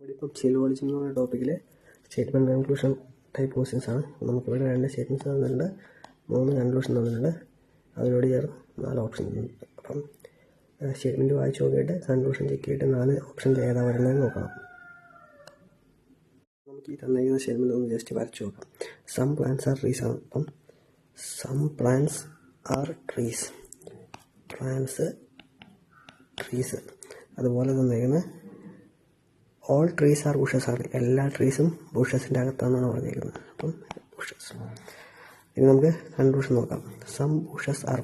ഇവിടെ ഇപ്പം സിലോളജി എന്ന് പറയുന്ന ടോപ്പിക്കിൽ സ്റ്റേറ്റ്മെൻറ്റ് കൺക്ലൂഷൻ ടൈപ്പ് ക്വസ്റ്റ്യൻസ് ആണ്. നമുക്കിവിടെ 2 സ്റ്റേറ്റ്മെൻറ്റ്സ് തന്നിട്ടുണ്ട്, 3 കൺക്ലൂഷൻ തന്നിട്ടുണ്ട്, അതിനോട് ചേർന്ന് 4 ഓപ്ഷൻ തന്നിട്ടുണ്ട്. അപ്പം സ്റ്റേറ്റ്മെൻറ്റ് വായിച്ച് നോക്കിയിട്ട് കൺക്ലൂഷൻ ചെക്ക് ചെയ്തിട്ട് 4 ഓപ്ഷൻ ഏതാ വരുന്നതെന്ന് നോക്കണം. നമുക്ക് ഈ തന്നിരിക്കുന്ന സ്റ്റേറ്റ്മെൻറ്റ് ഒന്ന് ജസ്റ്റ് വരച്ച് നോക്കാം. സം പ്ലാന്റ്സ് ആർ ട്രീസ് ആണ്. അപ്പം some plants are trees, trees. അതുപോലെ തന്നിരിക്കുന്ന ഓൾ ട്രീസ് ആർ ബുഷസ് ആണ്. എല്ലാ ട്രീസും ബുഷസിൻ്റെ അകത്താണെന്നാണ് പറഞ്ഞിരിക്കുന്നത്. അപ്പം ബുഷസ്. ഇനി നമുക്ക് കൺക്ലൂഷൻ നോക്കാം. Some bushes are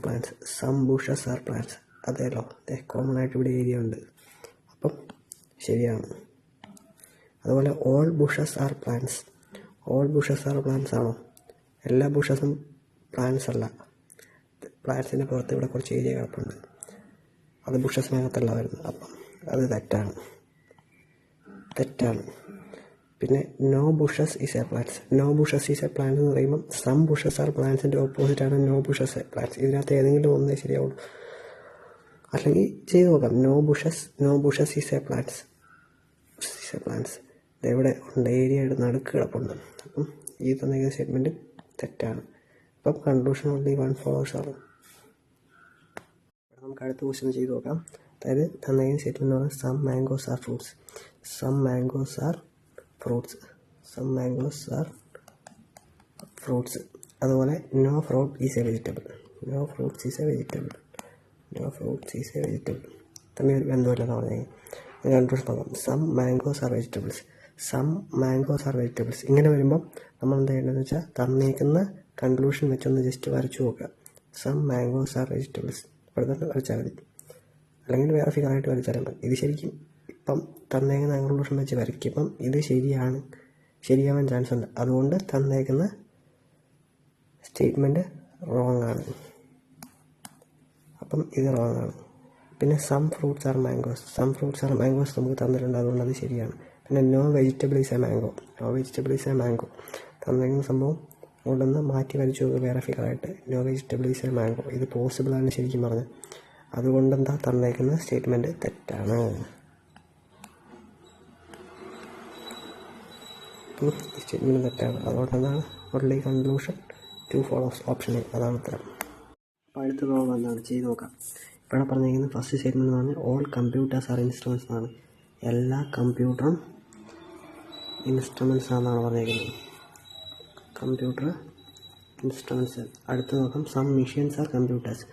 plants. അതേലോ, കോമൺ ആയിട്ട് ഇവിടെ ഏരിയ ഉണ്ട്, അപ്പം ശരിയാണ്. അതുപോലെ ഓൾ ബുഷസ് ആർ പ്ലാന്റ്സ് ആണോ? എല്ലാ ബുഷസും പ്ലാന്റ്സ് അല്ല. പ്ലാന്റ്സിൻ്റെ പുറത്ത് ഇവിടെ കുറച്ച് ഏരിയ കിടപ്പുണ്ട്, അത് ബുഷസിനകത്തല്ല വരുന്നത്. അപ്പം അത് തെറ്റാണ്. പിന്നെ no bushes is a plants എന്ന് പറയുമ്പം സം ബുഷസ് ആർ പ്ലാന്റ്സിൻ്റെ ഓപ്പോസിറ്റാണ് നോ ബുഷസ് എ പ്ലാന്റ്സ്. ഇതിനകത്ത് ഏതെങ്കിലും ഒന്നേ ശരിയാവുള്ളൂ. അല്ലെങ്കിൽ ചെയ്ത് നോക്കാം. No bushes is a plants. ഇതെവിടെ ഉണ്ട്? ഏരിയയുടെ നടുക്ക് കിടപ്പുണ്ട്. അപ്പം ഈ തന്നിരിക്കുന്ന സ്റ്റേറ്റ്മെൻറ്റ് തെറ്റാണ്. അപ്പം കൺക്ലൂഷൻ ഓൺലി 1 ഫോളോസ് ആണ്. നമുക്ക് അടുത്ത ക്വസ്റ്റ്യൻ ചെയ്ത് നോക്കാം. അതായത് തന്നിരിക്കുന്ന സ്റ്റേറ്റ്മെൻറ്റ് എന്ന് പറഞ്ഞാൽ സം മാംഗോസ് ആർ ഫ്രൂട്ട്സ്. അതുപോലെ no fruit is a vegetable. തമ്മിൽ ഒരു ബന്ധമില്ലെന്ന് പറഞ്ഞാൽ കൺക്ലൂഷൻ നോക്കാം. Some mangoes are vegetables. ഇങ്ങനെ വരുമ്പം നമ്മൾ എന്താ ചെയ്യേണ്ടതെന്ന് വെച്ചാൽ തന്നേക്കുന്ന കൺക്ലൂഷൻ വെച്ചൊന്ന് ജസ്റ്റ് വരച്ചു നോക്കുക. സം മാംഗോസ് ആർ വെജിറ്റബിൾസ് ഇവിടെ തന്നെ വരച്ചാൽ മതി, അല്ലെങ്കിൽ വേറെ ഫിഗറായിട്ട് വരച്ചാലും മതി. ഇത് ശരിക്കും ഇപ്പം തന്നേക്കുന്ന കൺക്ലൂഷൻ വെച്ച് വരയ്ക്കുമ്പം ഇത് ശരിയാവാൻ ചാൻസ് ഉണ്ട്. അതുകൊണ്ട് തന്നേക്കുന്ന സ്റ്റേറ്റ്മെൻറ്റ് റോങ് ആണ്. അപ്പം ഇത് റോങ് ആണ്. പിന്നെ സം ഫ്രൂട്ട്സ് ആർ മാംഗോസ് നമുക്ക് തന്നിട്ടുണ്ട്, അതുകൊണ്ട് അത് ശരിയാണ്. പിന്നെ no vegetable is a mango തന്നിരിക്കുന്ന സംഭവം കൊണ്ടൊന്ന് മാറ്റി വരച്ചു നോക്കുക വേറെ ഫിഗറായിട്ട്. No vegetable is a mango, ഇത് പോസിബിളാണ് ശരിക്കും പറഞ്ഞത്. അതുകൊണ്ടെന്താ തന്നേക്കുന്ന സ്റ്റേറ്റ്മെൻറ്റ് തെറ്റാണ്. ഈ സ്റ്റേറ്റ്മെൻറ്റ് തെറ്റാണ്. അതുകൊണ്ടെന്താണ് only conclusion 2 follows, option A, അതാണ് ഉത്തരം. അപ്പോൾ അടുത്ത പ്രോബ്ലം എന്താണ് ചെയ്ത് നോക്കാം. ഇവിടെ പറഞ്ഞിരിക്കുന്നത് ഫസ്റ്റ് സ്റ്റേറ്റ്മെൻറ്റ് എന്ന് പറഞ്ഞാൽ ഓൾ കമ്പ്യൂട്ടേഴ്സ് ആർ ഇൻസ്ട്രുമെൻറ്റ്സ് എന്നാണ്. എല്ലാ കമ്പ്യൂട്ടറും ഇൻസ്ട്രുമെൻറ്റ്സ് ആണെന്നാണ് പറഞ്ഞിരിക്കുന്നത്. Computer instruments. അടുത്ത് നോക്കാം. Some machines are computers.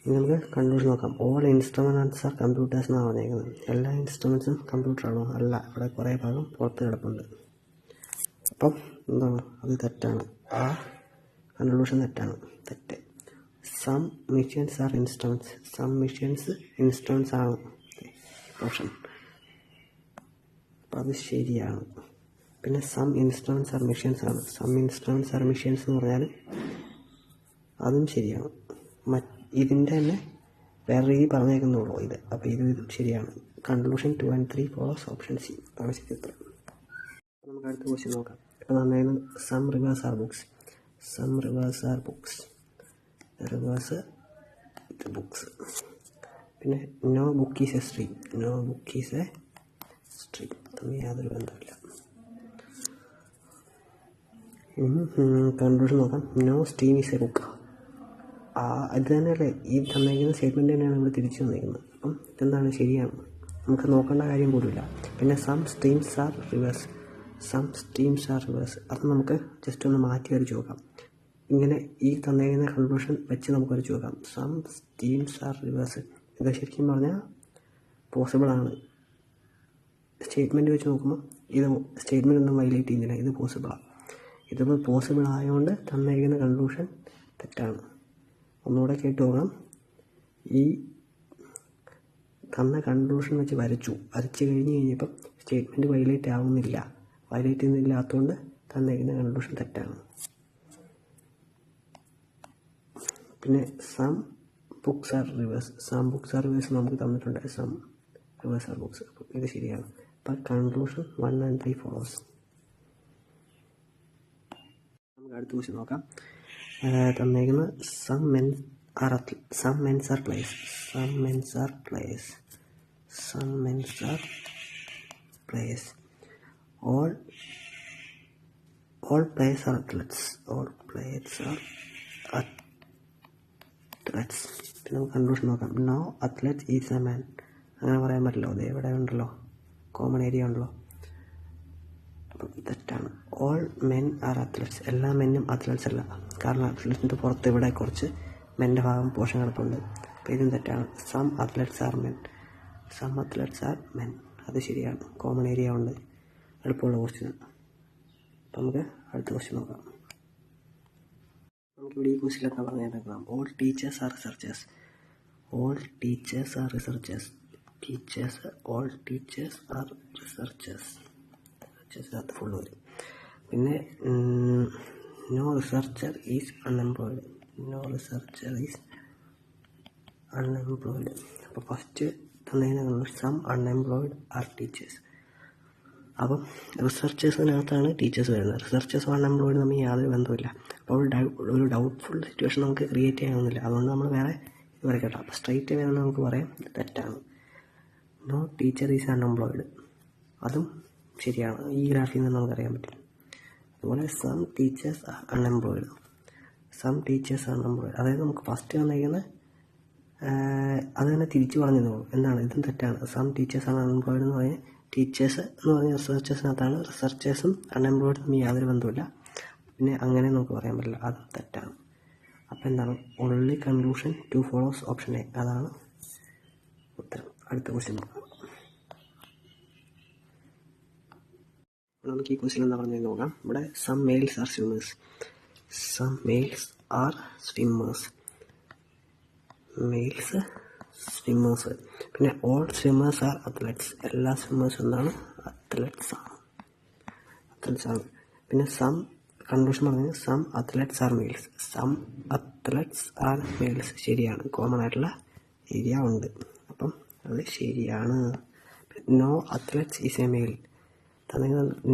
ഇനി നമുക്ക് കൺക്ലൂഷൻ നോക്കാം. ഓൾ ഇൻസ്ട്രുമെൻറ്റ്സ് ആർ കമ്പ്യൂട്ടേഴ്സ് എന്നാണ് പറഞ്ഞിരിക്കുന്നത്. എല്ലാ ഇൻസ്ട്രുമെൻറ്റ്സും കമ്പ്യൂട്ടറാണോ? അല്ല, ഇവിടെ കുറേ ഭാഗം പുറത്ത് കിടപ്പുണ്ട്. അപ്പം എന്താണ്? അത് തെറ്റാണ്. ആ കൺക്ലൂഷൻ തെറ്റാണ്. സം മെഷീൻസ് ആർ ഇൻസ്ട്രുമെൻറ്റ്സ് ആണ് ഓപ്ഷൻ. അപ്പം അത് ശരിയാണ്. പിന്നെ സം ഇൻസ്ട്രുമെൻറ്റ്സ് ആർ മെഷീൻസ് ആണ്. എന്ന് പറഞ്ഞാൽ അതും ശരിയാണ്. ഇതിൻ്റെ തന്നെ വേറെ രീതി പറഞ്ഞേക്കുന്നുള്ളൂ ഇത്. അപ്പോൾ ഇത് ശരിയാണ്. Conclusion 2 and 3 follows, option C ആണ് ശരി ഉത്തരം. നമുക്ക് അടുത്ത ക്വസ്റ്റ്യൻ നോക്കാം. ഇപ്പോൾ നന്നായിരുന്നു. Some rivers are books. പിന്നെ no book is a stream. തമ്മിൽ യാതൊരു ബന്ധമില്ല. കൺക്ലൂഷൻ നോക്കാം. No steam is a book. അത് തന്നെയല്ലേ ഈ തന്നിരിക്കുന്ന സ്റ്റേറ്റ്മെൻറ്റ് തന്നെയാണ് ഇവിടെ തിരിച്ചു തന്നിരിക്കുന്നത്. അപ്പം ഇതെന്താണ്? ശരിയാണ്. നമുക്ക് നോക്കേണ്ട കാര്യം പോലുമില്ല. പിന്നെ സം സ്ട്രീംസ് ആർ റിവേഴ്സ്. അത് നമുക്ക് ജസ്റ്റ് ഒന്ന് മാറ്റി വരച്ച് നോക്കാം. ഇങ്ങനെ ഈ തന്നിരിക്കുന്ന കൺക്ലൂഷൻ വെച്ച് നമുക്ക് വരച്ച് നോക്കാം. Some streams are rivers. ഇത് ശരിക്കും പറഞ്ഞാൽ പോസിബിളാണ്. സ്റ്റേറ്റ്മെൻറ്റ് വെച്ച് നോക്കുമ്പോൾ ഇത് സ്റ്റേറ്റ്മെൻറ്റ് ഒന്നും വയലേറ്റ് ചെയ്യുന്നില്ല. ഇത് പോസിബിളാണ്. ഇതിപ്പോൾ പോസിബിൾ ആയതുകൊണ്ട് തന്നിരിക്കുന്ന കൺക്ലൂഷൻ തെറ്റാണ്. ഒന്നുകൂടെ കേട്ട് നോക്കണം. ഈ തന്ന കൺക്ലൂഷൻ വെച്ച് വരച്ചു കഴിഞ്ഞപ്പം സ്റ്റേറ്റ്മെൻറ്റ് വയലേറ്റ് ചെയ്യുന്നില്ലാത്തതുകൊണ്ട് തന്നിരിക്കുന്ന കൺക്ലൂഷൻ തെറ്റാണ്. പിന്നെ സം ബുക്സ് ആർ റിവേഴ്സ്. നമുക്ക് തന്നിട്ടുണ്ട്. Some rivers are books. ഇത് ശരിയാണ്. അപ്പം കൺക്ലൂഷൻ 1 and 3 ഫോളോസ്. നമുക്ക് അടുത്ത ക്വസ്റ്റ്യൻ നോക്കാം. തന്നേക്കുന്ന some men some men's are players. Some men's are players. Some men's are players. All players are athletes. All players are athletes. പിന്നെ നമുക്ക് കൺക്ലൂഷൻ നോക്കാം. No athlete is a man. അങ്ങനെ പറയാൻ പറ്റില്ലോ. അത് ഇവിടെ ഉണ്ടല്ലോ, കോമൺ ഏരിയ ഉണ്ടല്ലോ. അപ്പം തെറ്റാണ്. All men are athletes. എല്ലാ മെന്നും അത്ലറ്റ്സ് അല്ല. കാരണം അത്ലറ്റ്സിൻ്റെ പുറത്ത് ഇവിടെ കുറച്ച് മെൻ്റെ ഭാഗം പോഷൻ കിടപ്പുണ്ട്. അപ്പോൾ ഇതും തെറ്റാണ്. Some athletes are men. Some athletes are men. അത് ശരിയാണ്. കോമൺ ഏരിയ ഉണ്ട്. എളുപ്പമുള്ള ക്വസ്റ്റ്യൻ. അപ്പം നമുക്ക് അടുത്ത ക്വസ്റ്റ്യൻ നോക്കാം. നമുക്കിവിടെ ഈ ക്വസ്റ്റ്യനൊക്കെ പറഞ്ഞേക്കാം. All teachers are researchers. All teachers are researchers. Teachers, all teachers are researchers. അത് ഫുള്ള് വരും. പിന്നെ no researcher is unemployed. No researcher is unemployed. അപ്പോൾ ഫസ്റ്റ് തന്നതിന് സം അൺഎംപ്ലോയിഡ് ആർ ടീച്ചേഴ്സ്. അപ്പം റിസർച്ചേഴ്സിനകത്താണ് ടീച്ചേഴ്സ് വരുന്നത്. റിസർച്ചേഴ്സും അൺഎംപ്ലോയിഡ് തമ്മിൽ യാതൊരു ബന്ധമില്ല. അപ്പോൾ ഒരു ഡൗട്ട്ഫുൾ സിറ്റുവേഷൻ നമുക്ക് ക്രിയേറ്റ് ചെയ്യാനൊന്നുമില്ല. അതുകൊണ്ട് നമ്മൾ വേറെ ഇത് വരയ്ക്കട്ടെ. അപ്പോൾ സ്ട്രൈറ്റ് അവേ നമുക്ക് പറയാം തെറ്റാണ്. No teacher is unemployed. അതും ശരിയാണ്. ഈ ഗ്രാഫിൽ നിന്ന് നമുക്കറിയാൻ പറ്റും. അതുപോലെ some teachers are unemployed. Some teachers are unemployed. അതായത് നമുക്ക് ഫസ്റ്റ് വന്നിരിക്കുന്നത് അത് തന്നെ തിരിച്ചു പറഞ്ഞു തോന്നും. എന്താണ്? ഇതും തെറ്റാണ്. സം ടീച്ചേഴ്സ് ആണ് അൺഎംപ്ലോയിഡ് എന്ന് പറഞ്ഞാൽ ടീച്ചേഴ്സ് എന്ന് പറഞ്ഞാൽ റിസർച്ചേഴ്സിനകത്താണ്. റിസർച്ചേഴ്സും അൺഎംപ്ലോയിഡ് തമ്മിൽ യാതൊരു ബന്ധമില്ല. പിന്നെ അങ്ങനെ നമുക്ക് പറയാൻ പറ്റില്ല. അതും തെറ്റാണ്. അപ്പോൾ എന്താണ്? Only conclusion two follows option A. അതാണ് ഉത്തരം. അടുത്ത ക്വസ്റ്റ്യൻ നോക്കാം. നമുക്ക് ഈ ക്വസ്റ്റ്യൻ എന്താ പറഞ്ഞത് നോക്കാം. ഇവിടെ some males are swimmers. Some males are swimmers. Males swimmers. പിന്നെ ഓൾ സ്വിമ്മേഴ്സ് ആർ അത്ലറ്റ്സ്. എല്ലാ സ്വിമ്മേഴ്സും എന്താണ്? അത്ലറ്റ്സ് ആണ്. പിന്നെ സം കൺക്ലൂഷൻ പറഞ്ഞത് some athletes are males. Some athletes are males ശരിയാണ്. കോമൺ ആയിട്ടുള്ള ഏരിയ ഉണ്ട്. അപ്പം അത് ശരിയാണ്. No athletes is a male.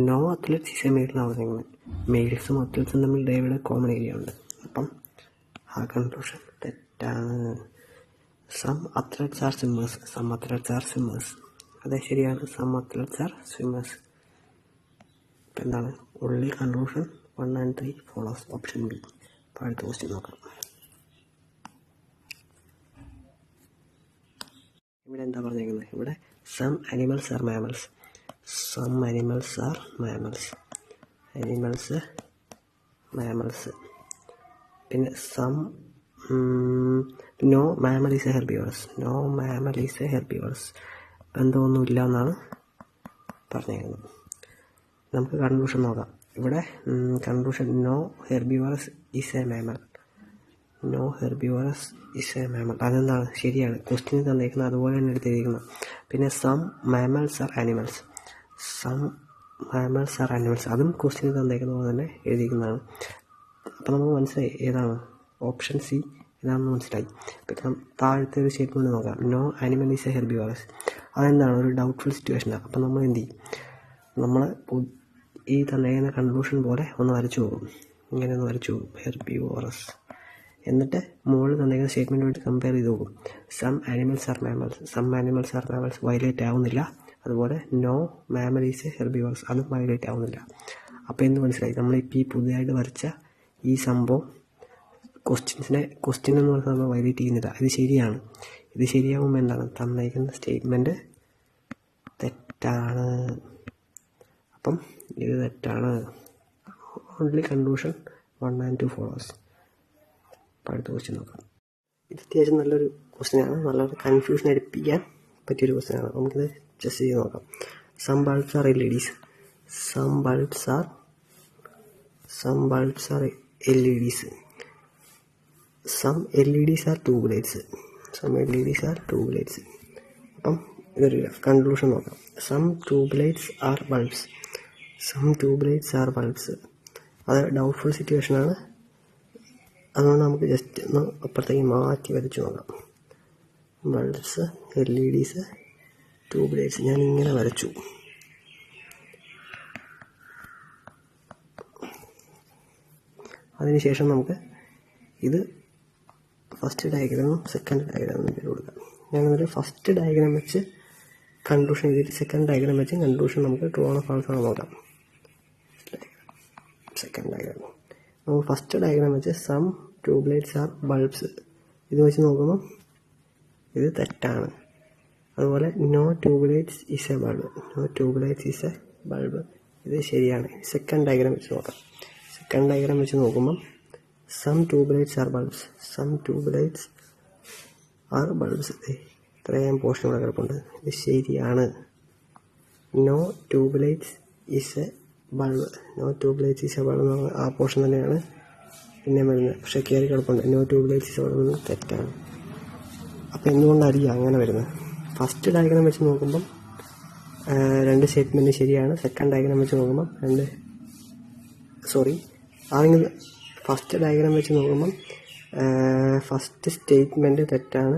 No athletes is a male എന്നാണ് പറഞ്ഞിരിക്കുന്നത്. മെയിൽസും അത്ലറ്റ്സും തമ്മിൽ ഇവിടെ കോമൺ ഏരിയ ഉണ്ട്. അപ്പം ആ കൺക്ലൂഷൻ തെറ്റാണ്. Some athletes are swimmers. Some athletes are swimmers. അതെ ശരിയാണ്. Some athletes are swimmers. ഇപ്പം എന്താണ്? Only conclusion 1 and 3 follows option B. അപ്പോൾ അടുത്ത ക്വസ്റ്റ്യൻ നോക്കാം. ഇവിടെ എന്താ പറഞ്ഞിരിക്കുന്നത്? ഇവിടെ some animals are mammals. Some animals are mammals. Animals mammals. പിന്നെ some no mammal is a herbivorous. No mammal is a herbivorous. ബന്ധമൊന്നുമില്ല എന്നാണ് പറഞ്ഞിരിക്കുന്നത്. നമുക്ക് കൺക്ലൂഷൻ നോക്കാം. ഇവിടെ conclusion no herbivorous is a mammal. No herbivorous is a mammal. അതെന്താണ്? ശരിയാണ്. Question തന്നിരിക്കുന്നത് അതുപോലെ തന്നെ എടുത്തിരിക്കുന്നത്. പിന്നെ some mammals are animals. Some mammals are animals. അതും ക്വസ്റ്റ്യൻ തന്നിരിക്കുന്ന പോലെ തന്നെ എഴുതിയിരിക്കുന്നതാണ്. അപ്പോൾ നമുക്ക് മനസ്സിലായി ഏതാണ് ഓപ്ഷൻ സി ഏതാണെന്ന് മനസ്സിലായി. പിന്നെ താഴത്തെ ഒരു സ്റ്റേറ്റ്മെൻറ്റ് നോക്കാം. No animal is a herbivorous. അതെന്താണ്? ഒരു ഡൗട്ട്ഫുൾ സിറ്റുവേഷനാണ്. അപ്പോൾ നമ്മൾ എന്ത് ചെയ്യും? നമ്മൾ ഈ തന്നിരിക്കുന്ന കൺക്ലൂഷൻ പോലെ ഒന്ന് വരച്ചു പോകും. ഇങ്ങനെ ഒന്ന് വരച്ചു പോകും. ഹെർബിവോറസ്. എന്നിട്ട് മുകളിൽ തന്നിരിക്കുന്ന സ്റ്റേറ്റ്മെൻറ്റുമായിട്ട് കമ്പയർ ചെയ്ത് പോകും. Some animals are mammals. Some animals are mammals violate ആവുന്നില്ല. അതുപോലെ no mammal is a herbivorous. അതും വയലേറ്റ് ആവുന്നില്ല. അപ്പോൾ എന്ത് മനസ്സിലായി? നമ്മളിപ്പോൾ ഈ പുതിയതായിട്ട് വരച്ച ഈ സംഭവം ക്വസ്റ്റ്യൻ എന്ന് പറഞ്ഞാൽ നമ്മൾ വയലേറ്റ് ചെയ്യുന്നില്ല. ഇത് ശരിയാണ്. ഇത് ശരിയാകുമ്പോൾ എന്താണ്? തന്നിരിക്കുന്ന സ്റ്റേറ്റ്മെൻറ്റ് തെറ്റാണ്. അപ്പം ഇത് തെറ്റാണ്. Only conclusion 1 and 2 follows. അപ്പോൾ അടുത്ത ക്വസ്റ്റ്യൻ നോക്കാം. ഇത് അത്യാവശ്യം നല്ലൊരു ക്വസ്റ്റ്യനാണ്. നല്ലൊരു കൺഫ്യൂഷൻ അടിപ്പിക്കാൻ പറ്റിയൊരു ക്വസ്റ്റ്യനാണ്. നമുക്കിത് ജസ്റ്റ് ചെയ്ത് നോക്കാം. Some bulbs are LEDs. Some bulbs are LEDs. Some LEDs are tube lights. Some LEDs are tube lights. അപ്പം ഇതൊരു കൺക്ലൂഷൻ നോക്കാം. Some tube lights are bulbs. Some tube lights are bulbs. അത് doubtful സിറ്റുവേഷനാണ്. അതുകൊണ്ട് നമുക്ക് just ഒന്ന് അപ്പുറത്തേക്ക് മാറ്റി വരച്ച് നോക്കാം. Bulbs, LEDs, tube lights. ഞാൻ ഇങ്ങനെ വരച്ചു. അതിനുശേഷം നമുക്ക് ഇത് ഫസ്റ്റ് ഡയഗ്രാമും സെക്കൻഡ് ഡയഗ്രാമും പേര് കൊടുക്കാം. ഞാനൊരു ഫസ്റ്റ് ഡയഗ്രാം വെച്ച് കൺക്ലൂഷൻ എഴുതിയിട്ട് സെക്കൻഡ് ഡയഗ്രാം വെച്ച് കൺക്ലൂഷൻ നമുക്ക് ട്രൂ ആണോ ഫാൾസ് ആണോ നോക്കാം. സെക്കൻഡ് ഡയഗ്രാം നമുക്ക് ഫസ്റ്റ് ഡയഗ്രാം വെച്ച് സം ട്യൂബ്ലൈറ്റ്സ് ആർ ബൾബ്സ് ഇത് വെച്ച് നോക്കുമ്പോൾ ഇത് തെറ്റാണ്. അതുപോലെ no tubelights is a bulb, no tubelights is a bulb ഇത് ശരിയാണ്. സെക്കൻഡ് ഡയഗ്രാം വെച്ച് നോക്കാം. സെക്കൻഡ് ഡയഗ്രാം വെച്ച് നോക്കുമ്പം some tubelights are bulbs, some tubelights are bulbs ഇത്രയും പോർഷൻ ഇവിടെ കിടപ്പുണ്ട്. ഇത് ശരിയാണ്. No tubelights is a bulb, no tubelights is a bulb എന്ന് പറഞ്ഞാൽ ആ പോർഷൻ തന്നെയാണ് പിന്നെ വരുന്നത്. പക്ഷേ കയറി കിടപ്പുണ്ട് no tubelights is a bulb എന്ന് തെറ്റാണ്. അപ്പോൾ എന്തുകൊണ്ടായിരിക്കും അങ്ങനെ വരുന്നത്? ഫസ്റ്റ് ഡയഗ്രാം വെച്ച് നോക്കുമ്പം രണ്ട് സ്റ്റേറ്റ്മെൻറ്റ് ശരിയാണ്. സെക്കൻഡ് ഡയഗ്രാം വെച്ച് നോക്കുമ്പം ആണെങ്കിൽ ഫസ്റ്റ് ഡയഗ്രാം വെച്ച് നോക്കുമ്പം ഫസ്റ്റ് സ്റ്റേറ്റ്മെൻറ്റ് തെറ്റാണ്,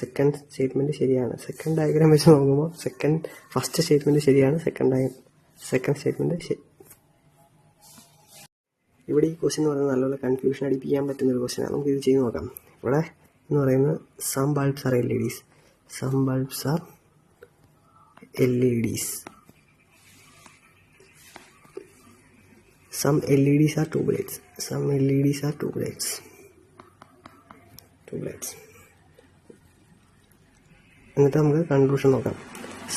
സെക്കൻഡ് സ്റ്റേറ്റ്മെൻറ്റ് ശരിയാണ്. സെക്കൻഡ് ഡയഗ്രാം വെച്ച് നോക്കുമ്പോൾ ഫസ്റ്റ് സ്റ്റേറ്റ്മെൻറ്റ് ശരിയാണ്, സെക്കൻഡ് സ്റ്റേറ്റ്മെൻറ്റ് ശരി. ഇവിടെ ഈ ക്വസ്റ്റ്യൻ എന്ന് പറയുന്നത് നല്ലപോലെ കൺഫ്യൂഷൻ അടിപ്പിക്കാൻ പറ്റുന്നൊരു ക്വസ്റ്റ്യനാണ്. നമുക്ക് ഇത് ചെയ്ത് നോക്കാം. ഇവിടെ എന്ന് പറയുന്നത് some bulbs are LEDs, some bulbs are LEDs, some LEDs are tubelights, some LEDs are tubelights. എന്നിട്ട് നമുക്ക് കൺക്ലൂഷൻ നോക്കാം.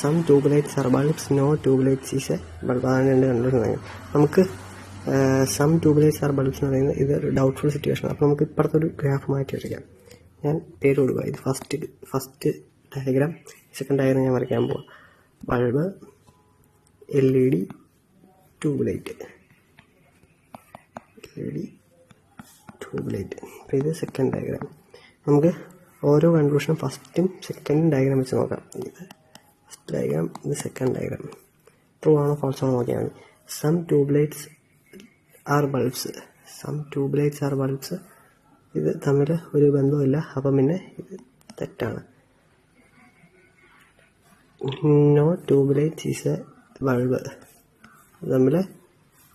Some tubelights are bulbs, no tubelights is a bulb. അതാണ് രണ്ട് കൺക്ലൂഷൻ പറയാം. നമുക്ക് സം ട്യൂബ്ലൈറ്റ്സ് ആർ ബൾബ്സ് എന്ന് പറയുന്നത് ഇത് ഒരു ഡൗട്ട്ഫുൾ സിറ്റുവേഷൻ. അപ്പോൾ നമുക്ക് ഇപ്പുറത്തെ ഒരു ഗ്രാഫ് മാറ്റി വരയ്ക്കാം. ഞാൻ പേര് കൊടുക്കുക. ഇത് ഫസ്റ്റ് ഡയഗ്രാം, സെക്കൻഡ് ഡയഗ്രാം ഞാൻ വരയ്ക്കാൻ പോവാം. ബൾബ്, LED, ട്യൂബ്ലൈറ്റ്, അപ്പോൾ ഇത് സെക്കൻഡ് ഡയഗ്രാം. നമുക്ക് ഓരോ കൺക്ലൂഷനും ഫസ്റ്റും സെക്കൻഡും ഡയഗ്രാം വെച്ച് നോക്കാം. ഇത് ഫസ്റ്റ് ഡയഗ്രാം, ഇത് സെക്കൻഡ് ഡയഗ്രാം. ട്രൂ ആണോ ഫാൾസ് ആണോ നോക്കിയാൽ മതി. Some tubelights are bulbs, some tubelights are bulbs ഇത് തമ്മിൽ ഒരു ബന്ധമില്ല. അപ്പം പിന്നെ ഇത് തെറ്റാണ്. No tubelights is a bulb തമ്മിൽ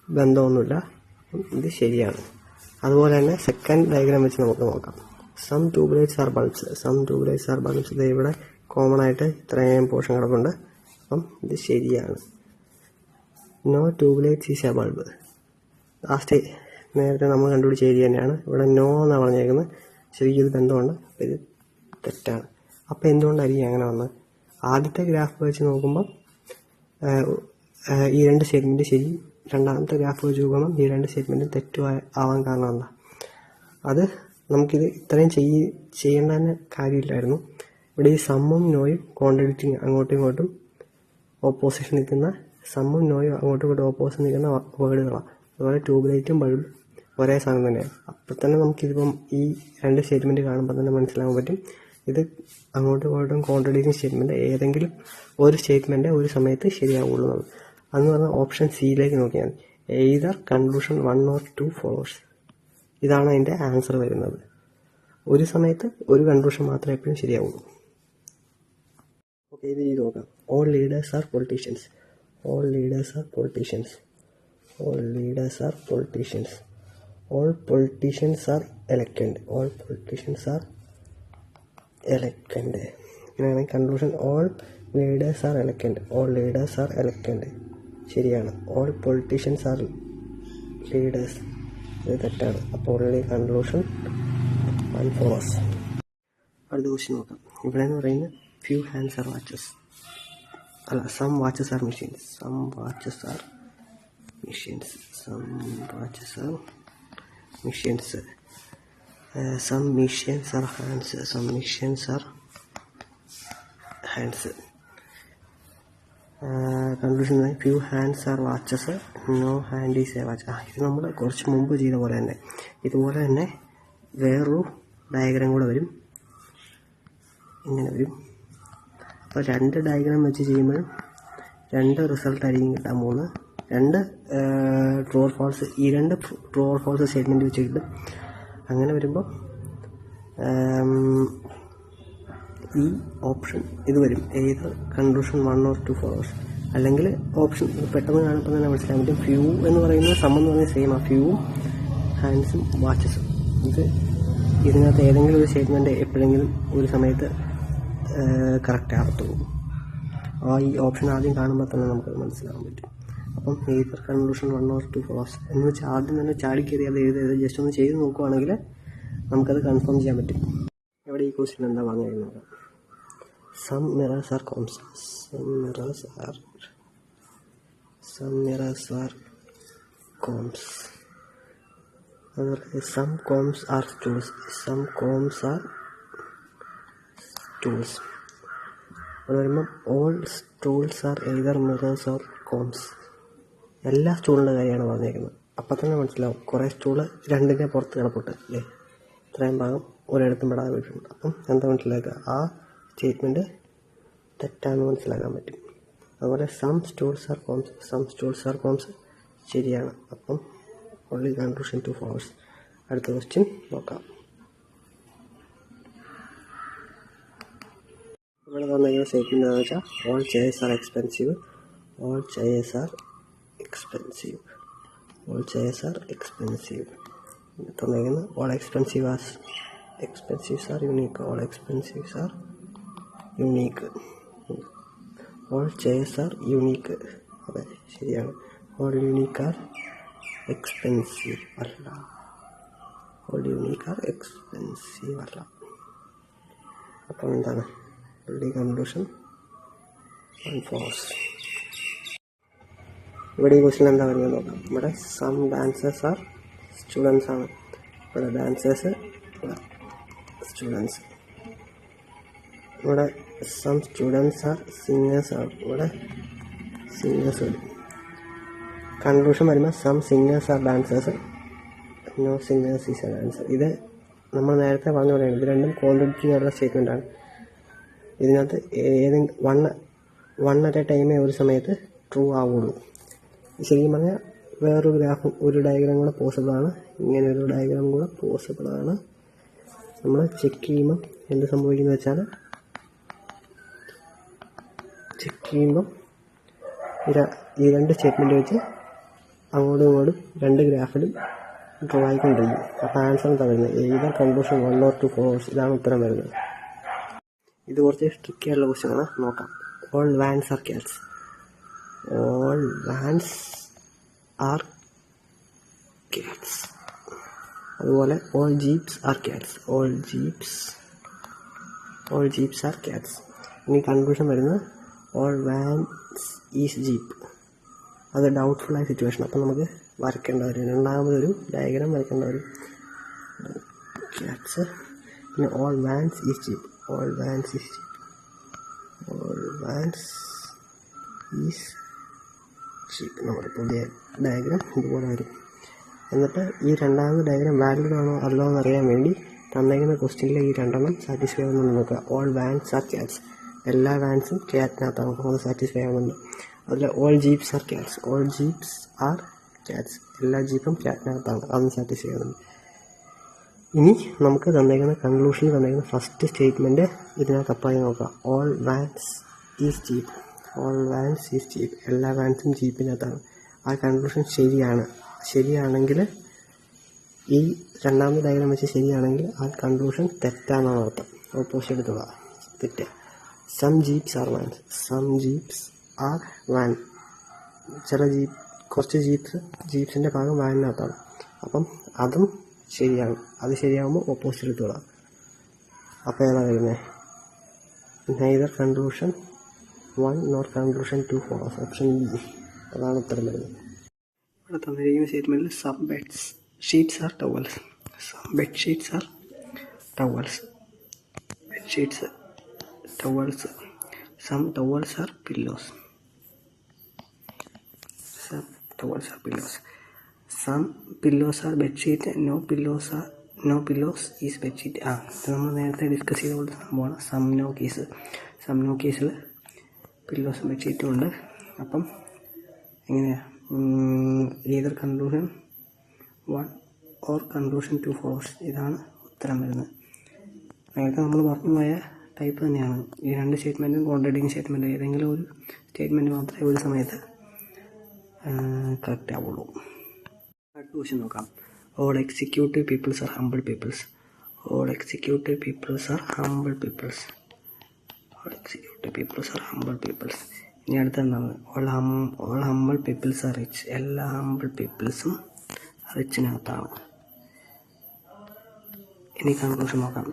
ബന്ധമൊന്നുമില്ല. ഇത് ശരിയാണ്. അതുപോലെ തന്നെ സെക്കൻഡ് ഡയഗ്രാം വെച്ച് നമുക്ക് നോക്കാം. Some tubelights are bulbs, some tubelights are bulbs ഇത് ഇവിടെ കോമൺ ആയിട്ട് ഇത്രയും പോർഷൻ കിടപ്പുണ്ട്. അപ്പം ഇത് ശരിയാണ്. No tubelights is a bulb last നേരത്തെ നമ്മൾ കണ്ടുപിടിച്ച ഏരിയ തന്നെയാണ്. ഇവിടെ നോ എന്നാണ് പറഞ്ഞേക്കുന്നത്. ശരിക്കും ഇത് ബന്ധമുണ്ട്. അപ്പോൾ ഇത് തെറ്റാണ്. അപ്പോൾ എന്തുകൊണ്ടായിരിക്കും അങ്ങനെ വന്നത്? ആദ്യത്തെ ഗ്രാഫ് വെച്ച് നോക്കുമ്പോൾ ഈ രണ്ട് സ്റ്റേറ്റ്മെൻറ്റ് ശരി, രണ്ടാമത്തെ ഗ്രാഫ് വെച്ച് നോക്കുമ്പം ഈ രണ്ട് സ്റ്റേറ്റ്മെൻറ്റും ആവാൻ കാരണം എന്താ? അത് നമുക്കിത് ഇത്രയും ചെയ്യേണ്ട തന്നെ കാര്യമില്ലായിരുന്നു. ഇവിടെ ഈ സമ്മും നോയും കോൺട്രഡിക്റ്റിങ് അങ്ങോട്ടും ഇങ്ങോട്ടും ഓപ്പോസിഷൻ നിൽക്കുന്ന സമ്മും നോയും അങ്ങോട്ടും ഇങ്ങോട്ടും ഓപ്പോസിഷൻ നിൽക്കുന്ന വേർഡുകളാണ്. അതുപോലെ ട്യൂബ്ലൈറ്റും ബൾബും ഒരേ സാധനം തന്നെയാണ്. അപ്പോൾ തന്നെ നമുക്കിതിപ്പം ഈ രണ്ട് സ്റ്റേറ്റ്മെൻറ്റ് കാണുമ്പോൾ തന്നെ മനസ്സിലാകാൻ പറ്റും ഇത് അങ്ങോട്ടും ഇങ്ങോട്ടും കോൺട്രഡിക്റ്റിംഗ് സ്റ്റേറ്റ്മെൻറ്റ് ഏതെങ്കിലും ഒരു സ്റ്റേറ്റ്മെൻറ്റ് ഒരു സമയത്ത് ശരിയാവുള്ളൂ എന്നാണ്. അതെന്ന് പറഞ്ഞാൽ ഓപ്ഷൻ സിയിലേക്ക് നോക്കിയാൽ എയ്തർ കൺക്ലൂഷൻ 1 or 2 ഫോളോസ്. ഇതാണ് അതിൻ്റെ ആൻസർ വരുന്നത്. ഒരു സമയത്ത് ഒരു കൺക്ലൂഷൻ മാത്രമേ എപ്പോഴും ശരിയാവുള്ളൂ. ഓക്കെ, ഇത് ചെയ്ത് നോക്കാം. All leaders are politicians, all leaders are politicians, all leaders are politicians, all politicians are elected, all politicians are elected. ഇങ്ങനെയാണെങ്കിൽ conclusion all leaders are elected, all leaders are elected ശരിയാണ്. All politicians are leaders ഇത് തെറ്റാണ്. അപ്പോൾ already conclusion 1 follows. അടുത്ത question നോക്കാം. ഇവിടെ എന്ന് പറയുന്നത് ഫ്യൂ ഹാൻഡ്സ് ആർ വാച്ചസ്, അല്ല some watches are machines, some watches are machines, some watches are machines, some machines are hands, some machines are hands. Conclusion few hands are watches, no hand is a watch. ഇത് നമ്മൾ കുറച്ച് മുമ്പ് ചെയ്ത പോലെ തന്നെ ഇതുപോലെ തന്നെ വേറൊരു ഡയഗ്രാം കൂടെ വരും. ഇങ്ങനെ വരും. അപ്പോൾ രണ്ട് ഡയഗ്രാം വെച്ച് ചെയ്യുമ്പോഴും രണ്ട് റിസൾട്ടായിരിക്കും കിട്ടാൻ പോകുന്നത്. രണ്ട് ട്രൂ ഓർ ഫാൾസ്, ഈ രണ്ട് ട്രൂ ഓർ ഫാൾസ് സ്റ്റേറ്റ്മെൻറ്റ് വെച്ച് കിട്ടും. അങ്ങനെ വരുമ്പോൾ ഈ ഓപ്ഷൻ ഇത് വരും, ഏത് കൺക്ലൂഷൻ 1 or 2 ഫോളോസ്. അല്ലെങ്കിൽ ഓപ്ഷൻ പെട്ടെന്ന് കാണുമ്പോൾ തന്നെ മനസ്സിലാക്കാൻ പറ്റും. ഫ്യൂ എന്ന് പറയുന്നത് സം എന്ന് പറയുന്നത് സെയിം ആ ഫ്യൂവും ഹാൻഡ്സും വാച്ചസും. ഇത് ഇതിനകത്ത് ഏതെങ്കിലും ഒരു സ്റ്റേറ്റ്മെൻറ്റ് എപ്പോഴെങ്കിലും ഒരു സമയത്ത് കറക്റ്റ് ആകത്തുള്ളൂ. ഈ ഓപ്ഷൻ ആദ്യം കാണുമ്പോൾ തന്നെ നമുക്കത് മനസ്സിലാക്കാൻ പറ്റും. അപ്പം എയ്തർ കൺക്ലൂഷൻ 1 or 2 ഫോളോസ് എന്ന് വെച്ചാൽ ആദ്യം തന്നെ ചാടിക്കയറി അത് എഴുതരുത്. ജസ്റ്റ് ഒന്ന് ചെയ്ത് നോക്കുവാണെങ്കിൽ നമുക്കത് കൺഫേം ചെയ്യാൻ പറ്റും. ഇവിടെ ഈ ക്വസ്റ്റ്യൻ എന്താ പറഞ്ഞിരുന്നത്? സം മിറേഴ്സ് ആർ കോംസ്, അതുപോലെ സം കോംസ് ആർ സ്റ്റൂൾസ്, അത് വരുമ്പം all stools are either mirrors or combs. എല്ലാ സ്റ്റൂളിൻ്റെ കാര്യമാണ് പറഞ്ഞേക്കുന്നത്. അപ്പം തന്നെ മനസ്സിലാവും കുറേ സ്റ്റൂള് രണ്ടിൻ്റെ പുറത്ത് കിടപ്പുണ്ട് അല്ലേ, ഇത്രയും ഭാഗം ഒരിടത്തും പെടാതെ പോയിട്ടുണ്ട്. അപ്പം എന്താ മനസ്സിലാക്കുക? ആ സ്റ്റേറ്റ്മെൻറ്റ് തെറ്റാണെന്ന് മനസ്സിലാക്കാൻ പറ്റും. അതുപോലെ സം സ്റ്റൂൾസ് ആർ കോംസ് ശരിയാണ്. അപ്പം ഓൺലി കൺക്ലൂഷൻ 2 ഫോളോസ്. അടുത്ത ക്വസ്റ്റ്യൻ നോക്കാം. ഇവിടെ തന്നിരിക്കുന്ന സ്റ്റേറ്റ്മെൻറ്റ് എന്താണെന്ന് വെച്ചാൽ ഓൾ ചെയർസ് ആർ എക്സ്പെൻസീവ്, തന്നിരിക്കുന്ന all expensives are unique, all chairs are unique. അതെ ശരിയാണ്. ഓൾ യുണീക്ക് ആർ എക്സ്പെൻസീവ് അല്ല. അപ്പോൾ എന്താണ് കൺക്ലൂഷൻ 1 ഫോളോസ്. ഇവിടെ ഈ ക്വസ്റ്റ്യൻ എന്താ പറയുന്നത് നോക്കാം. ഇവിടെ സം ഡാൻസേഴ്സ് ആർ സ്റ്റുഡൻസ് ആണ്. ഇവിടെ ഡാൻസേഴ്സ്, സ്റ്റുഡൻസ്. ഇവിടെ സം സ്റ്റുഡൻസ് ആർ സിംഗേഴ്സ് ആണ്. ഇവിടെ സിംഗേഴ്സ് വരും. കൺക്ലൂഷൻ വരുമ്പോൾ some singers are dancers, no singers is a dancer. ഇത് നമ്മൾ നേരത്തെ പറഞ്ഞ പോലെയാണ്. ഇത് രണ്ടും കോൺട്രഡിക്റ്റിംഗ് ആയിട്ടുള്ള സ്റ്റേറ്റ്മെൻറ്റാണ്. ഇതിനകത്ത് ഏതെങ്കിലും വൺ അറ്റ് എ ടൈമേ ഒരു സമയത്ത് ട്രൂ ആവുള്ളൂ. ശരിക്കും പറഞ്ഞാൽ വേറൊരു ഗ്രാഫും ഒരു ഡയഗ്രാം കൂടെ പോസിബിളാണ്. ഇങ്ങനെ ഒരു ഡയഗ്രാം കൂടെ പോസിബിളാണ്. നമ്മൾ ചെക്ക് ചെയ്യുമ്പം എന്ത് സംഭവിക്കുന്നത് വെച്ചാൽ ഈ രണ്ട് സ്റ്റേറ്റ്മെൻറ്റ് വെച്ച് അങ്ങോട്ടും ഇങ്ങോട്ടും രണ്ട് ഗ്രാഫിലും ഡ്രോ ആയിക്കൊണ്ടിരിക്കും. അപ്പോൾ ആൻസർ എന്താ വരുന്നത്? ഏതാ കൺക്ലൂഷൻ 1 or 2 ഫോളോസ്. ഇതാണ് ഉത്തരം വരുന്നത്. ഇത് കുറച്ച് ട്രിക്കി ആയിട്ടുള്ള ക്വസ്റ്റ്യൻ ആണ്. നോക്കാം. ഓൾ വാൻസ് ആർ ക്യാറ്റ്സ്, അതുപോലെ ഓൾ ജീപ്സ് ആർ ക്യാറ്റ്സ്. ഇനി കൺക്ലൂഷൻ വരുന്നത് ഓൾ വാൻസ് ഈസ് ജീപ്പ്. അത് ഡൗട്ട്ഫുൾ ആയ സിറ്റുവേഷൻ. അപ്പം നമുക്ക് വരയ്ക്കേണ്ട വരും. രണ്ടാമതൊരു ഡയഗ്രാം വരയ്ക്കേണ്ട വരും. ക്യാറ്റ്സ്. പിന്നെ ഓൾ വാൻസ് ഈസ് ജീപ്പ്. നമ്മുടെ പുതിയ ഡയഗ്രാം ഇതുപോലെ വരും. എന്നിട്ട് ഈ രണ്ടാമത് ഡയഗ്രാം വാലിഡ് ആണോ അല്ലോ എന്നറിയാൻ വേണ്ടി തന്നേക്കുന്ന ക്വസ്റ്റ്യനിൽ ഈ രണ്ടെണ്ണം സാറ്റിസ്ഫൈ ആവുന്നുണ്ട് നോക്കുക. ഓൾ വാൻസ് ആർ ക്യാറ്റ്സ്, എല്ലാ വാൻസും ക്യാറ്റിനകത്താണ്. അപ്പോൾ അത് സാറ്റിസ്ഫൈ ആവുന്നുണ്ട്. അതിൽ ഓൾ ജീപ്സ് ആർ ക്യാറ്റ്സ്, എല്ലാ ജീപ്പും ക്യാറ്റിനകത്താണ്. അതും സാറ്റിസ്ഫൈ ആവുന്നുണ്ട്. ഇനി നമുക്ക് തന്നേക്കുന്ന കൺക്ലൂഷനിൽ തന്നേക്കുന്ന ഫസ്റ്റ് സ്റ്റേറ്റ്മെൻറ്റ് ഇതിനകത്ത് അപ്ലൈ നോക്കാം. ഓൾ വാൻസ് ഈസ് ജീപ്പ്, എല്ലാ വാൻസും ജീപ്പിനകത്താണ്. ആ കൺക്ലൂഷൻ ശരിയാണെങ്കിൽ ഈ രണ്ടാമത്തെ ഡയഗ്രാം വെച്ച് ശരിയാണെങ്കിൽ ആ കൺക്ലൂഷൻ തെറ്റാണെന്നാണ് അർത്ഥം. ഓപ്പോസിറ്റ് എടുത്തുക, തെറ്റ്. സം ജീപ്സ് ആർ വാൻ, കുറച്ച് ജീപ്സിൻ്റെ ഭാഗം വാനിനകത്താണ്. അപ്പം അതും ശരിയാണ്. അത് ശരിയാകുമ്പോൾ ഓപ്പോസിറ്റ് എടുത്തുക. അപ്പോൾ ഏതാ വരുന്നത്? Neither conclusion 1 nor conclusion 2 follows. Option B. അതാണ് ഉത്തരം വരുന്നത്. ഇവിടെ തന്നിരിക്കുന്ന സ്റ്റേറ്റ്മെൻറ്റിൽ some bedsheets are towels, some towels are pillows, some pillows are bedsheet, no pillows is bedsheet. ഇത് നമ്മൾ നേരത്തെ ഡിസ്കസ് ചെയ്ത പോലത്തെ സംഭവമാണ്. സം നോ കേസിൽ പില്ലോസും ബെഡ്ഷീറ്റും ഉണ്ട്. അപ്പം എങ്ങനെയാണ്? Either conclusion 1 or conclusion 2 follows. ഇതാണ് ഉത്തരം വരുന്നത്. നേരത്തെ നമ്മൾ പറഞ്ഞു പോയ ടൈപ്പ് തന്നെയാണ്. ഈ രണ്ട് സ്റ്റേറ്റ്മെൻറ്റും കോൺട്രഡിക്റ്റിംഗ് സ്റ്റേറ്റ്മെൻറ്റ്. ഏതെങ്കിലും ഒരു സ്റ്റേറ്റ്മെൻറ്റ് മാത്രമേ ഒരു സമയത്ത് കറക്റ്റ് ആവുള്ളൂ. അടുത്ത ക്വസ്റ്റ്യൻ നോക്കാം. All executive peoples are humble peoples, All executive peoples are humble peoples. All executive peoples are humble peoples. ഇനി അടുത്ത എന്താണ്? all humble peoples are rich. എല്ലാ ഹംബിൾ പീപ്പിൾസും റിച്ചിനകത്താണ്. ഇനി കൺക്ലൂഷൻ നോക്കാം.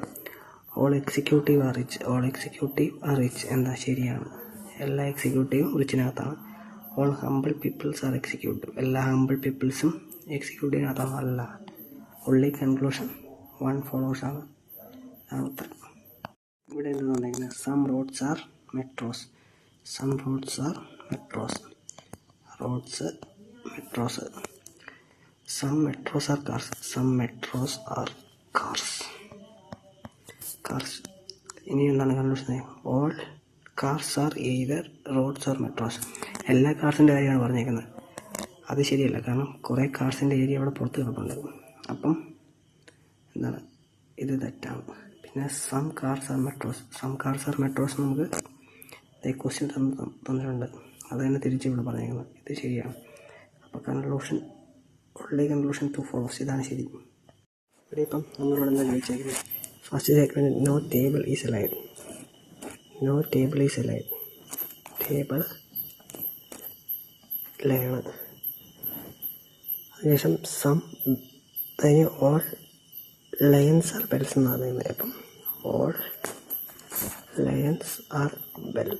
all executive are rich. all executive are rich എന്താ? ശരിയാണ്. എല്ലാ എക്സിക്യൂട്ടീവും റിച്ചിനകത്താണ്. all humble peoples are executive. എല്ലാ ഹംബിൾ പീപ്പിൾസും എക്സിക്യൂട്ടീവിനകത്താണ്. അല്ല. only conclusion one follows ആണ് ഉത്തരം. ഇവിടെ എന്തെന്ന് പറഞ്ഞിരിക്കുന്നത്? Some roads R metros. Some roads R metros. Roads metros. Some metros are cars. Some metros are cars. Cars. ഇനി എന്താണ് conclusion? All cars are either roads R metros. എല്ലാ കാർസിൻ്റെ കാര്യമാണ് പറഞ്ഞേക്കുന്നത്. അത് ശരിയല്ല, കാരണം കുറേ കാർസിൻ്റെ ഏരിയ അവിടെ പുറത്ത് കിടപ്പുണ്ട്. അപ്പം എന്താണ്? ഇത് തെറ്റാണ്. പിന്നെ some cars are metros. Some cars are metros നമുക്ക് ക്വസ്റ്റ്യൻ തന്നിട്ടുണ്ട്. അത് തന്നെ തിരിച്ച് ഇവിടെ പറഞ്ഞേക്കുന്നത്. ഇത് ശരിയാണ്. അപ്പോൾ conclusion only conclusion two follows. ഇതാണ് ശരി. ഇവിടെ ഇപ്പം നമ്മളിവിടെ എന്താ ചോദിച്ചേക്കുന്നത്? First statement no table is allied. No table is allied. Table ലാണ്. അതിനുശേഷം സം അതിന് ഓൾ ലയൺസ് ആർ ബെൽസ് എന്ന് പറയുന്നത്. അപ്പം all lions are bell.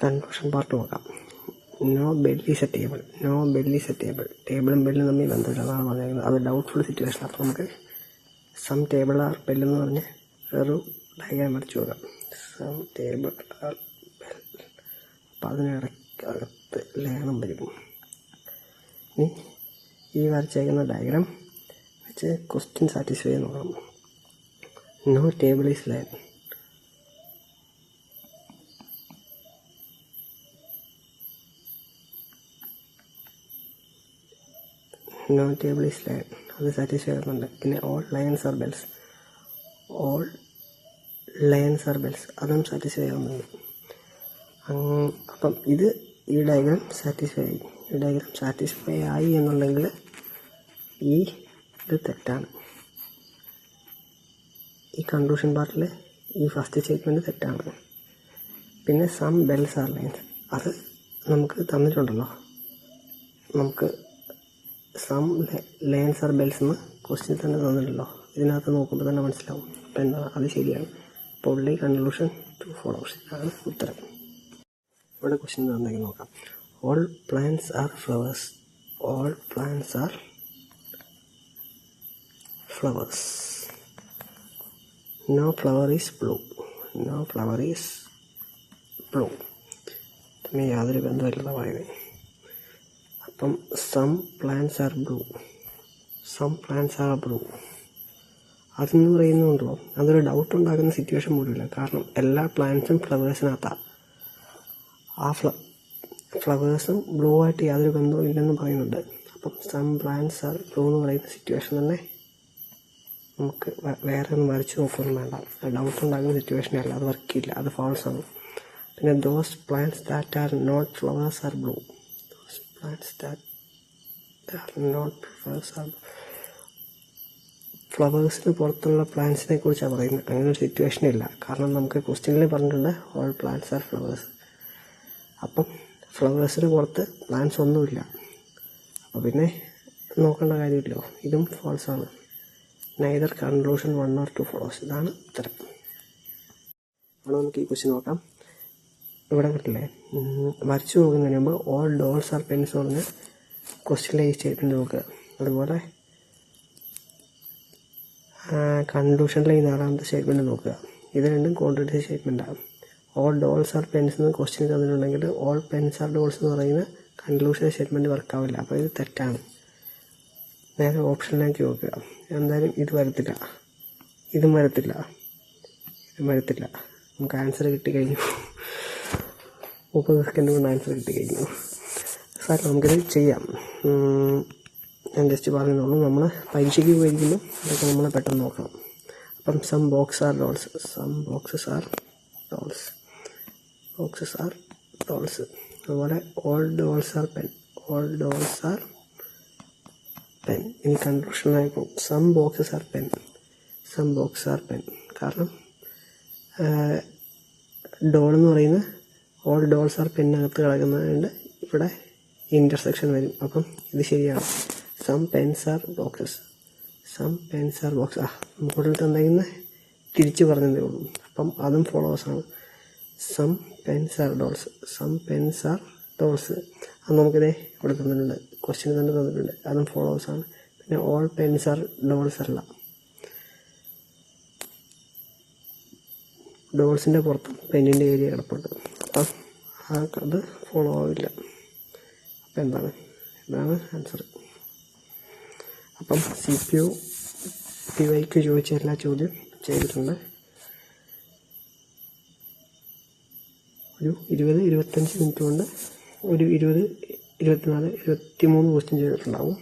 Conclusion part നോക്കാം. No bell is a table. No bell is a table. ടേബിളും ബെല്ലും തമ്മിൽ ബന്ധമില്ല, അതാണ് പറഞ്ഞിരിക്കുന്നത്. അത് ഡൗട്ട്ഫുൾ സിറ്റുവേഷൻ. അപ്പോൾ നമുക്ക് സം ടേബിൾ ആർ ബെൽ എന്ന് പറഞ്ഞ് ഒരു ഡയഗ്രാം വരച്ച് നോക്കാം. Some table are bell. അപ്പം അതിനകത്ത് ലയണം വരും. ഇനി ഈ വരച്ചേക്കുന്ന ഡയഗ്രാം വെച്ച് ക്വസ്റ്റ്യൻ സാറ്റിസ്ഫൈ ചെയ്യാൻ നോക്കണം. No table is lion. No table is lion. അത് സാറ്റിസ്ഫൈ ആകുന്നുണ്ട്. പിന്നെ all lions are bells. All lions are bells അതും സാറ്റിസ്ഫൈ ആകുന്നുണ്ട്. അപ്പം ഈ ഡയഗ്രാം സാറ്റിസ്ഫൈ ആയി. ഈ ഡയഗ്രാം സാറ്റിസ്ഫൈ ആയി എന്നുണ്ടെങ്കിൽ ഇത് തെറ്റാണ്. ഈ കൺക്ലൂഷൻ പാർട്ടിൽ ഈ ഫസ്റ്റ് സ്റ്റേറ്റ്മെൻറ്റ് തെറ്റാണ്. പിന്നെ സം ബെൽസ് ആർ ലയൺസ് അത് നമുക്ക് തന്നിട്ടുണ്ടല്ലോ. നമുക്ക് സം ലയൺസ് ആർ ബെൽസ് എന്ന് ക്വസ്റ്റ്യൻ തന്നെ തന്നിട്ടുണ്ടല്ലോ. ഇതിനകത്ത് നോക്കുമ്പോൾ തന്നെ മനസ്സിലാവും. അപ്പം എന്താണ്? അത് ശരിയാണ്. അപ്പോൾ ഉള്ള കൺക്ലൂഷൻ ടു ഫോളോസ് ആണ് ഉത്തരം. ഇവിടെ ക്വസ്റ്റ്യൻ തന്നേക്ക് നോക്കാം. All plants are flowers. All plants are flowers. No flower is blue. No flower is blue. പിന്നെ യാതൊരു ബന്ധമില്ലെന്ന് പറയുന്നത്. അപ്പം some plants are blue. Some plants are blue അതെന്ന് പറയുന്നുണ്ടല്ലോ, അതൊരു ഡൗട്ട് ഉണ്ടാക്കുന്ന സിറ്റുവേഷൻ പോലുമില്ല. കാരണം എല്ലാ പ്ലാന്റ്സും ഫ്ലവേഴ്സിനകത്താണ്. ആ ഫ്ലവേഴ്സും ബ്ലൂ ആയിട്ട് യാതൊരു ബന്ധവും ഇല്ലെന്ന് പറയുന്നുണ്ട്. അപ്പം സം പ്ലാന്റ്സ് ആർ ബ്ലൂ എന്ന് പറയുന്ന സിറ്റുവേഷൻ തന്നെ നമുക്ക് വേറെ ഒന്നും വരച്ച് നോക്കുകയൊന്നും വേണ്ട. ഡൗട്ട് ഉണ്ടാകുന്ന സിറ്റുവേഷനേ അല്ല, അത് വർക്ക് ചെയ്യില്ല, അത് ഫാൾസ് ആണ്. പിന്നെ those plants that are not flowers are blue. Those plants that are not flowers are blue. ഫ്ലവേഴ്സിന് പുറത്തുള്ള പ്ലാന്റ്സിനെ കുറിച്ചാണ് പറയുന്നത്. അങ്ങനെ ഒരു സിറ്റുവേഷനേ ഇല്ല. കാരണം നമുക്ക് ക്വസ്റ്റ്യനിൽ പറഞ്ഞിട്ടുണ്ട് ഓൾ പ്ലാന്റ്സ് ആർ ഫ്ലവേഴ്സ്. അപ്പം ഫ്ലവേഴ്സിന് പുറത്ത് പ്ലാന്റ്സ് ഒന്നുമില്ല. അപ്പോൾ പിന്നെ നോക്കേണ്ട കാര്യമില്ലല്ലോ. ഇതും ഫാൾസ് ആണ്. Neither conclusion 1 or 2 follows. ഇതാണ് ഉത്തരം. അപ്പോൾ നമുക്ക് ഈ ക്വസ്റ്റ്യൻ നോക്കാം. ഇവിടെ കിട്ടില്ലേ, വരച്ചു നോക്കുന്നതിന് മുമ്പ് ഓൾ ഡോൾസ് ആർ പെൻസ് പറഞ്ഞ ക്വസ്റ്റ്യനിലെ ഈ സ്റ്റേറ്റ്മെൻറ്റ് നോക്കുക. അതുപോലെ കൺക്ലൂഷനിലെ ഈ 4ാമത്തെ സ്റ്റേറ്റ്മെൻറ്റ് നോക്കുക. ഇത് രണ്ടും കോൺട്രഡിക്ടറി സ്റ്റേറ്റ്മെൻറ്റാണ്. ഓൾ ഡോൾസ് ആർ പെൻസ് എന്ന് ക്വസ്റ്റ്യൻ തന്നിട്ടുണ്ടെങ്കിൽ ഓൾ പെൻസ് ആർ ഡോൾസ് എന്ന് പറയുന്ന കൺക്ലൂഷൻ സ്റ്റേറ്റ്മെൻറ്റ് വർക്കാവില്ല. അപ്പോൾ ഇത് തെറ്റാണ്. നേരെ ഓപ്ഷനിലേക്ക് നോക്കുക. എന്തായാലും ഇത് വരത്തില്ല, ഇതും വരത്തില്ല, ഇതും വരത്തില്ല. നമുക്ക് ആൻസർ കിട്ടിക്കഴിഞ്ഞു. 30 സെക്കൻഡ് കൊണ്ട് ആൻസർ കിട്ടിക്കഴിഞ്ഞു. സാർ നമുക്കിത് ചെയ്യാം. ഞാൻ ജസ്റ്റ് പറയുന്നുള്ളൂ. നമ്മൾ പരീക്ഷയ്ക്ക് പോയിരിക്കുമ്പോൾ ഇതൊക്കെ നമ്മൾ പെട്ടെന്ന് നോക്കണം. അപ്പം some box are dolls. Some boxes are dolls. Boxes are dolls. അതുപോലെ all dolls are pen. All dolls are pen. ഇനി കൺക്ലൂഷനായപ്പോൾ some boxes are pen. Some box are pen. കാരണം ഡോൾ എന്ന് പറയുന്ന ഓൾ ഡോൾസ് ആർ പെന്നകത്ത് കിടക്കുന്നതുകൊണ്ട് ഇവിടെ intersection വരും. അപ്പം ഇത് ശരിയാണ്. Some pens are boxes. Some pens are box. മുകളിൽ തന്നിരിക്കുന്ന തിരിച്ച് പറഞ്ഞതേ ഉള്ളൂ. അപ്പം അതും ഫോളോവേഴ്സാണ്. Some pens are dolls. Some pens are dolls. അത് നമുക്കിതേ ഇവിടെ തന്നിട്ടുണ്ട്, ക്വസ്റ്റ്യൻ തന്നെ തന്നിട്ടുണ്ട്. അതും ഫോളോവേഴ്സാണ്. പിന്നെ ഓൾ പെൻസ് ആർ ഡോൾസ് അല്ല. ഡോൾസിൻ്റെ പുറത്ത് പെന്നിൻ്റെ ഏരിയ കിടപ്പുണ്ട്. അപ്പം അത് ഫോളോ ആവില്ല. അപ്പം ഇതാണ് ആൻസർ. അപ്പം CPU PYക്ക് ചോദിച്ച എല്ലാ ചോദ്യം ചെയ്തിട്ടുണ്ട്. ഒരു 20-25 മിനിറ്റ് കൊണ്ട് ഒരു 20-24-23 ക്വസ്റ്റ്യൻ ചെയ്തിട്ടുണ്ടാവും.